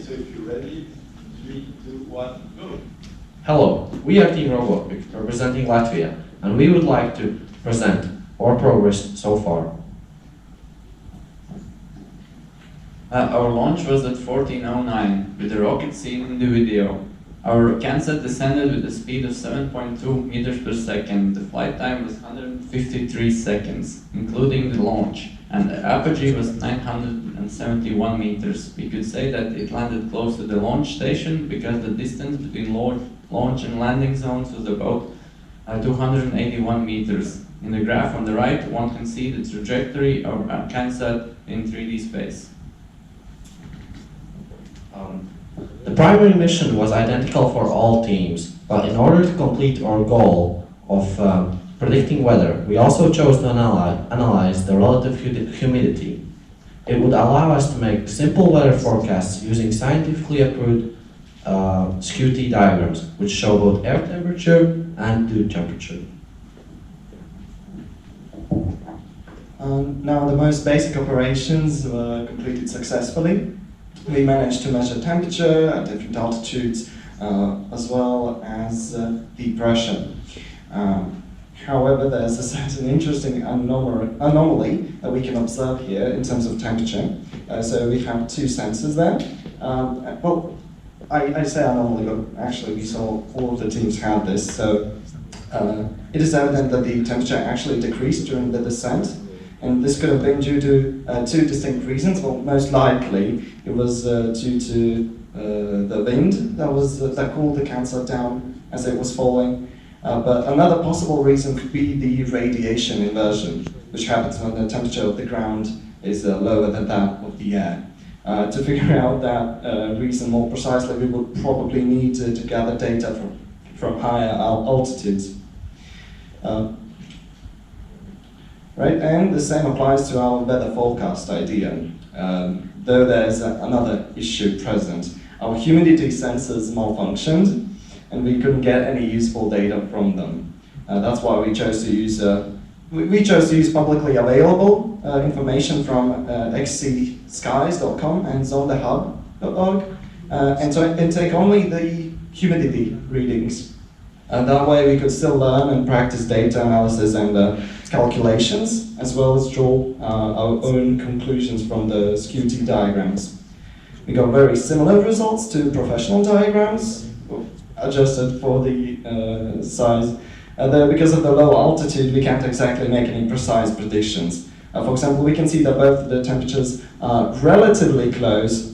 so if you're ready, 3, 2, 1, go. Hello, we are Team RoboQuick, representing Latvia, and we would like to present our progress so far. Our launch was at 14:09 with the rocket seen in the video. Our CanSat descended with a speed of 7.2 meters per second. The flight time was 153 seconds, including the launch, and the apogee was 971 meters. We could say that it landed close to the launch station because the distance between launch and landing zones was about 281 meters. In the graph on the right, one can see the trajectory of our CanSat in 3D space. The primary mission was identical for all teams, but in order to complete our goal of predicting weather, we also chose to analyze the relative humidity. It would allow us to make simple weather forecasts using scientifically approved SKUT diagrams, which show both air temperature and dew temperature. Now the most basic operations were completed successfully. We managed to measure temperature at different altitudes as well as the pressure. However, there's a certain interesting anomaly that we can observe here in terms of temperature. So we have two sensors there. Well, I say anomaly, but actually we saw all of the teams had this. So it is evident that the temperature actually decreased during the descent. And this could have been due to two distinct reasons. Well, most likely it was due to the wind that cooled the CanSat down as it was falling. But another possible reason could be the radiation inversion, which happens when the temperature of the ground is lower than that of the air. To figure out that reason more precisely, we would probably need to gather data from higher altitudes. Right, and the same applies to our weather forecast idea, though there's another issue present. Our humidity sensors malfunctioned, and we couldn't get any useful data from them. That's why we chose to use publicly available information from xcskies.com and zondehub.org, and take only the humidity readings. That way we could still learn and practice data analysis and calculations, as well as draw our own conclusions from the SKUT diagrams. We got very similar results to professional diagrams, adjusted for the size. Though because of the low altitude, we can't exactly make any precise predictions. For example, we can see that both the temperatures are relatively close,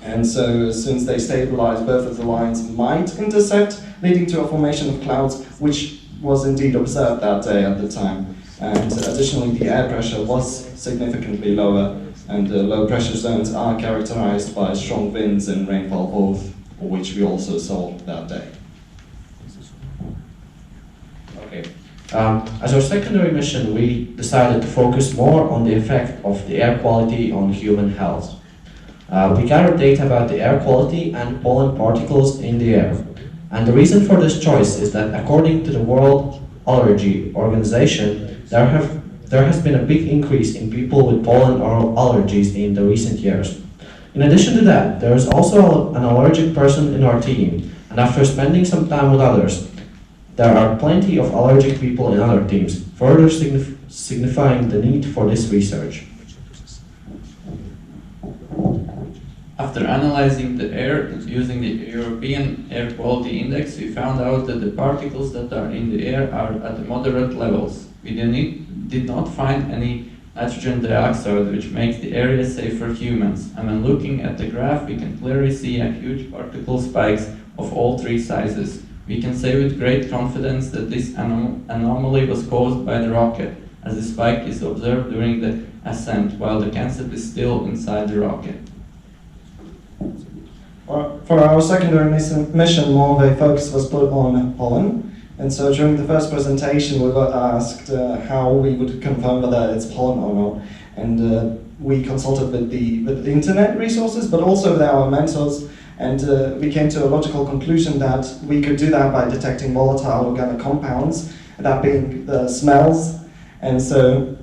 and so since they stabilize, both of the lines might intersect, leading to a formation of clouds, which was indeed observed that day at the time. And additionally, the air pressure was significantly lower, and the low pressure zones are characterized by strong winds and rainfall both, which we also saw that day. Okay. As our secondary mission, we decided to focus more on the effect of the air quality on human health. We gathered data about the air quality and pollen particles in the air. And the reason for this choice is that according to the World Allergy Organization, there has been a big increase in people with pollen allergies in the recent years. In addition to that, there is also an allergic person in our team, and after spending some time with others, there are plenty of allergic people in other teams, further signifying the need for this research. After analyzing the air using the European Air Quality Index, we found out that the particles that are in the air are at moderate levels. We did not find any nitrogen dioxide, which makes the area safe for humans. And when looking at the graph, we can clearly see a huge particle spikes of all three sizes. We can say with great confidence that this anomaly was caused by the rocket, as the spike is observed during the ascent, while the CanSat is still inside the rocket. For our secondary mission, more of a focus was put on pollen. And so during the first presentation, we were asked how we would confirm whether it's pollen or not. And we consulted with the internet resources, but also with our mentors. And we came to a logical conclusion that we could do that by detecting volatile organic compounds, that being the smells. And so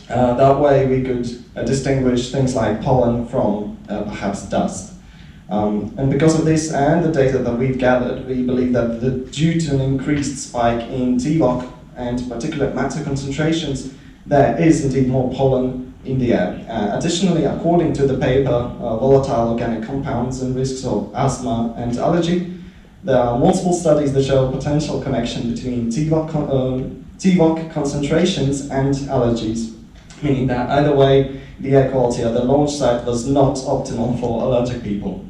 that way we could distinguish things like pollen from perhaps dust. And because of this and the data that we've gathered, we believe that due to an increased spike in TVOC and particulate matter concentrations, there is indeed more pollen in the air. Additionally, according to the paper, Volatile Organic Compounds and Risks of Asthma and Allergy, there are multiple studies that show a potential connection between TVOC concentrations and allergies, meaning that either way, the air quality at the launch site was not optimal for allergic people.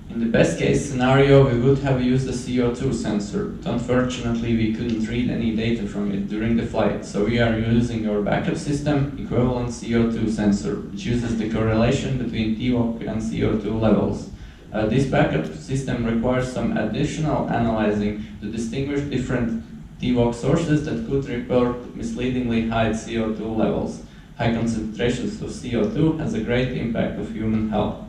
In the best case scenario, we would have used a CO2 sensor, but unfortunately we couldn't read any data from it during the flight, so we are using our backup system, equivalent CO2 sensor, which uses the correlation between TVOC and CO2 levels. This backup system requires some additional analyzing to distinguish different TVOC sources that could report misleadingly high CO2 levels. High concentrations of CO2 has a great impact on human health.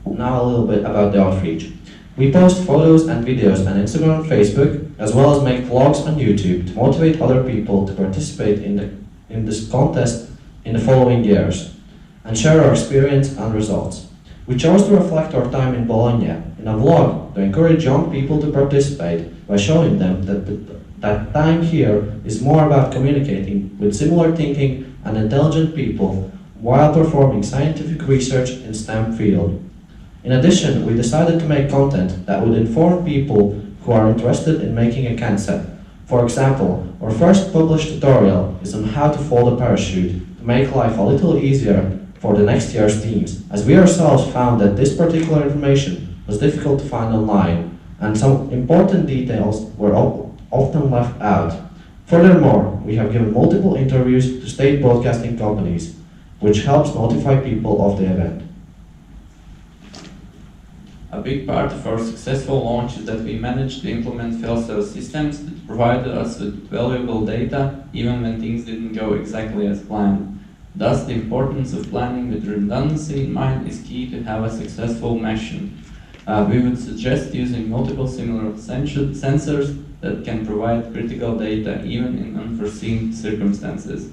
Now a little bit about the outreach. We post photos and videos on Instagram and Facebook, as well as make vlogs on YouTube to motivate other people to participate in this contest in the following years, and share our experience and results. We chose to reflect our time in Bologna in a vlog to encourage young people to participate by showing them that time here is more about communicating with similar thinking and intelligent people while performing scientific research in STEM field. In addition, we decided to make content that would inform people who are interested in making a CanSat. For example, our first published tutorial is on how to fold a parachute to make life a little easier for the next year's teams, as we ourselves found that this particular information was difficult to find online, and some important details were often left out. Furthermore, we have given multiple interviews to state broadcasting companies, which helps notify people of the event. A big part of our successful launch is that we managed to implement fail-safe systems that provided us with valuable data even when things didn't go exactly as planned. Thus, the importance of planning with redundancy in mind is key to have a successful mission. We would suggest using multiple similar sensors that can provide critical data even in unforeseen circumstances.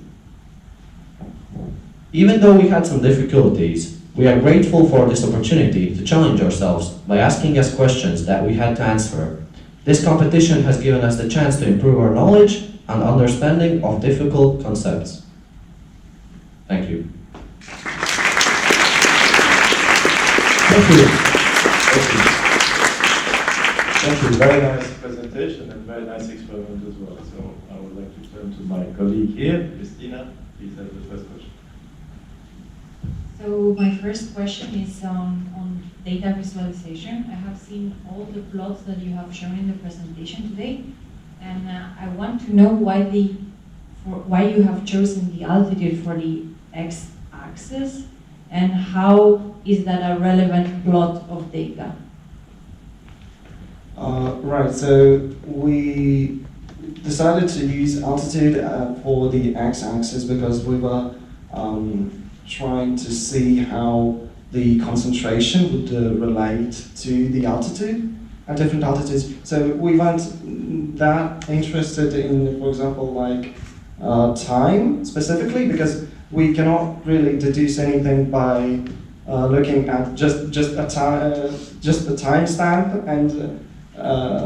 Even though we had some difficulties, we are grateful for this opportunity to challenge ourselves by asking us questions that we had to answer. This competition has given us the chance to improve our knowledge and understanding of difficult concepts. Thank you. Thank you. Thank you. Very nice presentation and very nice experiment as well. So I would like to turn to my colleague here, Christina. Please have the first question. So my first question is on data visualization. I have seen all the plots that you have shown in the presentation today, and I want to know why you have chosen the altitude for the x-axis, and how is that a relevant plot of data? Right, so we decided to use altitude for the x-axis because we were trying to see how the concentration would relate to the altitude at different altitudes. So we weren't that interested in, for example, like time specifically, because we cannot really deduce anything by looking at just a timestamp and,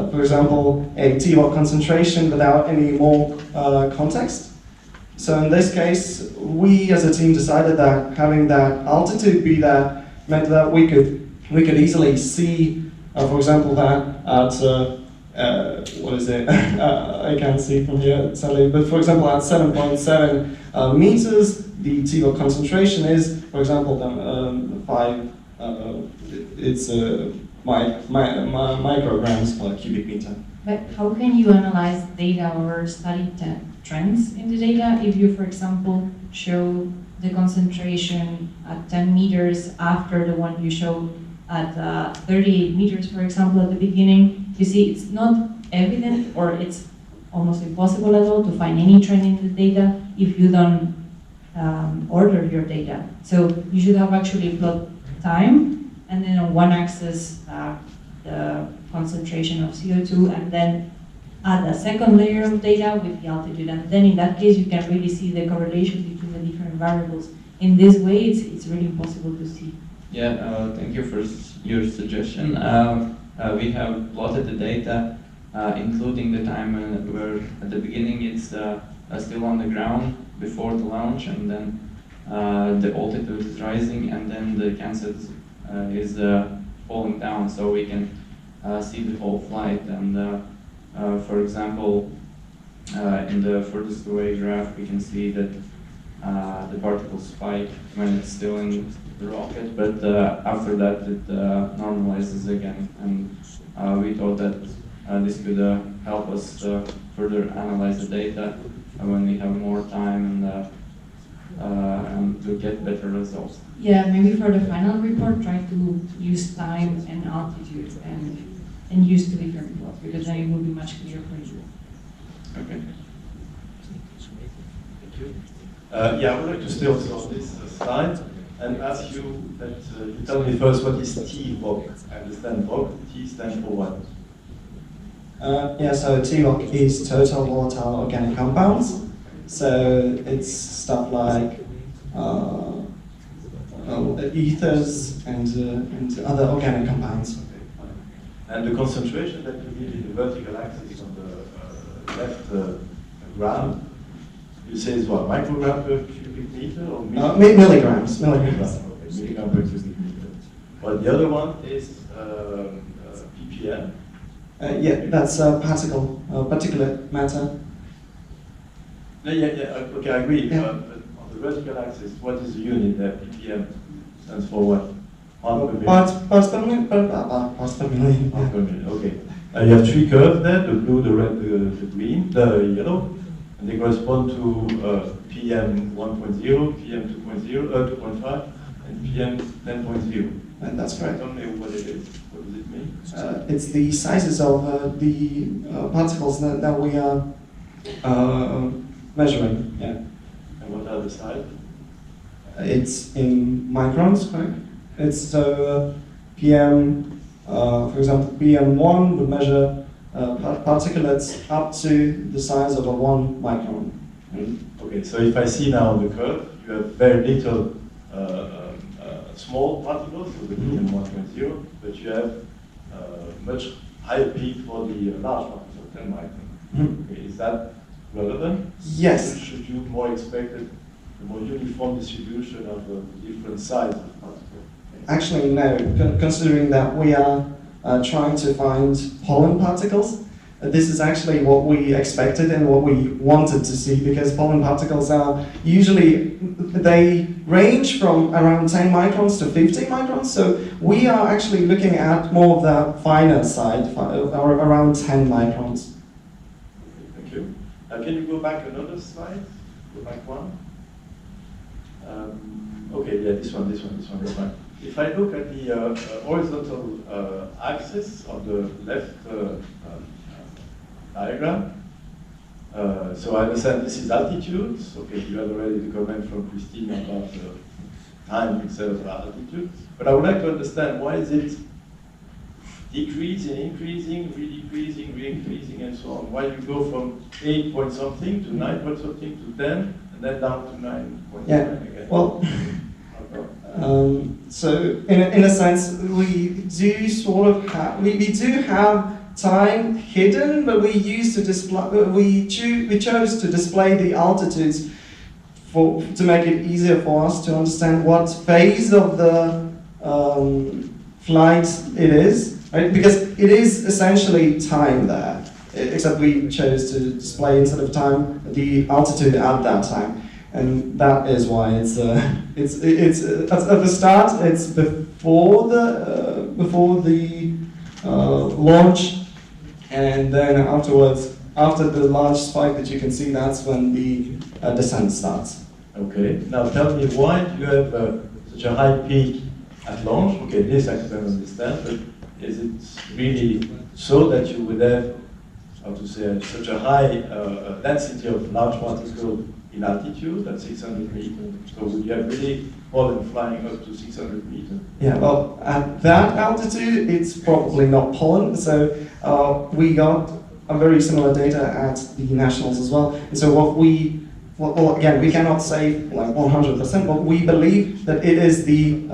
for example, a TVOC concentration without any more context. So in this case, we as a team decided that having that altitude be there meant that we could easily see, for example, that at what is it? I can't see from here, sadly, but for example, at 7.7 meters, the TVOC concentration is, for example, 5. It's micrograms per cubic meter. But how can you analyze data or study trends in the data if you, for example, show the concentration at 10 meters after the one you showed at 38 meters, for example, at the beginning? You see, it's not evident, or it's almost impossible at all to find any trend in the data if you don't order your data. So you should have actually plot time, and then on one axis the concentration of CO2, and then add a second layer of data with the altitude. And then in that case, you can really see the correlation between the different variables in this way, it's really impossible to see. Yeah, thank you for your suggestion. We have plotted the data, including the time where at the beginning it's still on the ground before the launch, and then the altitude is rising, and then the CanSat is falling down, so we can see the whole flight. And for example, in the furthest away graph, we can see that the particles spike when it's still in the rocket, but after that it normalizes again. And we thought that this could help us further analyze the data when we have more time and to get better results. Yeah, maybe for the final report, try to use time and altitude and use the different plots, because then it will be much clearer for you. Okay. Yeah, I would like to stay also on this slide and ask you that you tell me first what is TVOC. I understand VOC, T stands for what? Yeah, so TVOC is total volatile organic compounds. So it's stuff like ethers and other organic compounds. Okay, fine. And the concentration that you give in the vertical axis on the left gram, you say is what, microgram per cubic meter or milligrams. Okay, milligram per cubic meter. But the other one is ppm. Yeah, that's particulate matter. No, yeah, okay, I agree. Yeah. But on the vertical axis, what is the unit there? ppm stands for what? Parts per million. Parts per million. Parts per million, okay. You have three curves there, the blue, the red, the green, the yellow, and they correspond to PM 1.0, PM 2.5, and PM 10.0. And that's correct. Tell me what it is. What does it mean? It's the sizes of the particles that we are measuring. Yeah. And what are the sizes? It's in microns, correct? It's so PM, for example, PM1 would measure particulates up to the size of a 1 micron. Okay, so if I see now on the curve, you have very little small particles, so the PM 1.0, but you have much higher peak for the large particles, 10 micron. Okay, is that relevant? Yes. Should you more expected a more uniform distribution of different sizes of particles? Actually, no. Considering that we are trying to find pollen particles, this is actually what we expected and what we wanted to see, because pollen particles are usually, they range from around 10 microns to 50 microns, so we are actually looking at more of the finer side, around 10 microns. Okay, thank you. Can you go back another slide? Go back one. Okay, yeah, this one, that's fine. If I look at the horizontal axis of the left diagram, so I understand this is altitude. Okay, you had already the comment from Christina about time instead of altitude. But I would like to understand, why is it decreasing, increasing, re-decreasing, re-increasing, and so on? Why you go from 8 point something to 9 point something to 10, and then down to 9 point something again? Well, so in a sense, we do sort of have, we do have time hidden, but we used to display, we chose to display the altitudes to make it easier for us to understand what phase of the flight it is, right? Because it is essentially time there, except we chose to display instead of time the altitude at that time. And that is why it's at the start, it's before the launch, and then afterwards, after the large spike that you can see, that's when the descent starts. Okay, now tell me, why do you have such a high peak at launch? Okay, this I can understand, but is it really so that you would have, how to say, such a high density of large particles in altitude at 600 meters? So would you have really pollen flying up to 600 meters? Yeah, well, at that altitude, it's probably not pollen. So we got a very similar data at the nationals as well. And so what we well, again, we cannot say like 100%, but we believe that it is the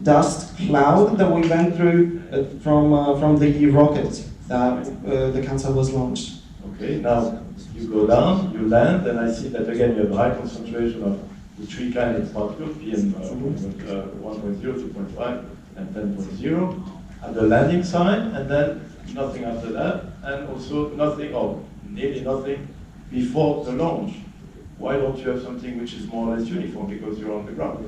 dust cloud that we went through from the rocket that the CanSat was launched. Okay, now you go down, you land, and I see that again you have a high concentration of the three kinds of particles, PM 1.0, 2.5, and 10.0 at the landing site, and then nothing after that, and also nothing, or nearly nothing, before the launch. Why don't you have something which is more or less uniform, because you're on the ground?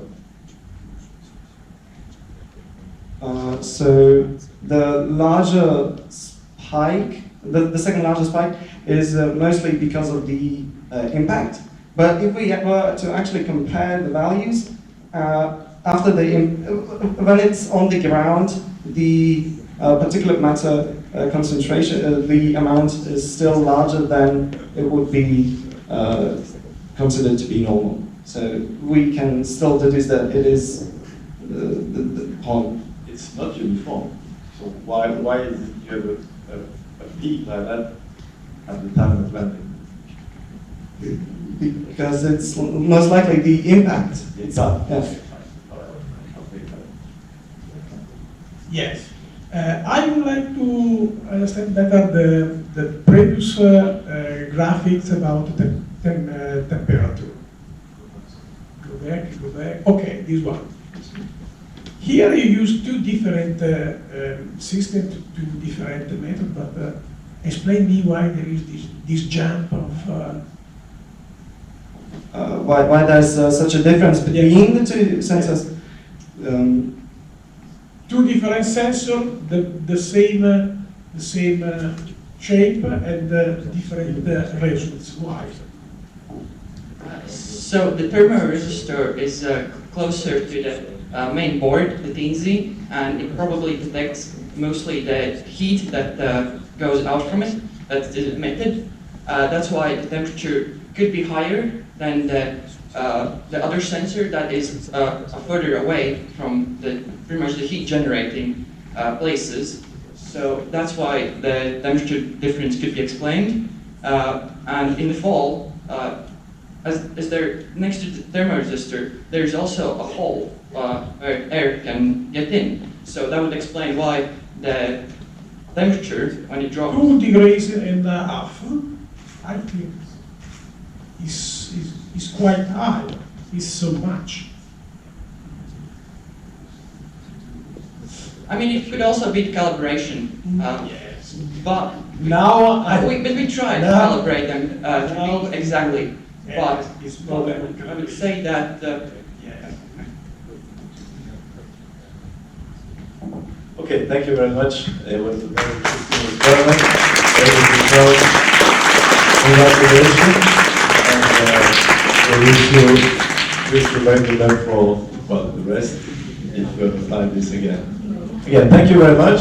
So the larger spike, the second largest spike, is mostly because of the impact. But if we were to actually compare the values, after when it's on the ground, the particulate matter concentration, the amount is still larger than it would be considered to be normal. So we can still deduce that it is the point. It's not uniform. So why is it you have a peak like that at the time of landing? Because it's most likely the impact. It's up. Yes. Yes. I would like to understand better the previous graphics about the temperature. Go back. Okay, this one. Here you use two different systems, two different methods, but explain me why there is this jump of... Why there's such a difference between the two sensors? Two different sensors, the same shape and different results. Why? So the thermoresistor is closer to the main board, the TNZ, and it probably detects mostly the heat that goes out from it, that's emitted. That's why the temperature could be higher than the other sensor that is further away from pretty much the heat generating places. So that's why the temperature difference could be explained. And in the fall, as they're next to the thermoresistor, there's also a hole where air can get in. So that would explain why the temperature, when it drops... 2 degrees and a half, I think, is quite high. Is so much. I mean, it could also be the calibration. Yes. But Now we tried to now- calibrate them to be exactly. But it's problem. I would say that Okay, thank you very much. It was a very interesting experiment. Congratulations. And we wish you very good luck for, well, the rest, if you apply this again. Again, thank you very much.